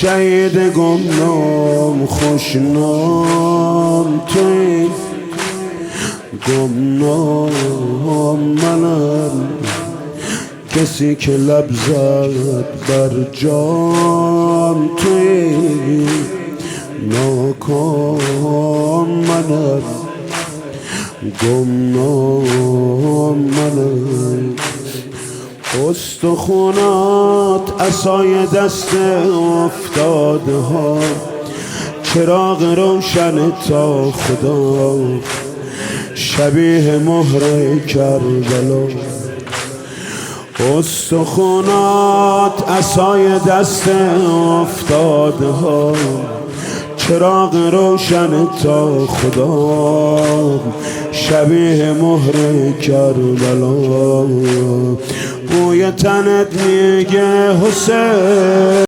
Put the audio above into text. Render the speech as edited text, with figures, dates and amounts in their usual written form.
شهید گمنام خوشنام توی، گمنام منم کسی که لب زد بر جان توی، ناکام منم گمنام منم. استخونات عصای دست افتاده ها، چراغ روشن تا خدا شبیه مهر کربلا. استخونات عصای دست افتاده ها، چراغ روشن تا خدا شبیه مهر کربلا. بوی تنت میگه حسین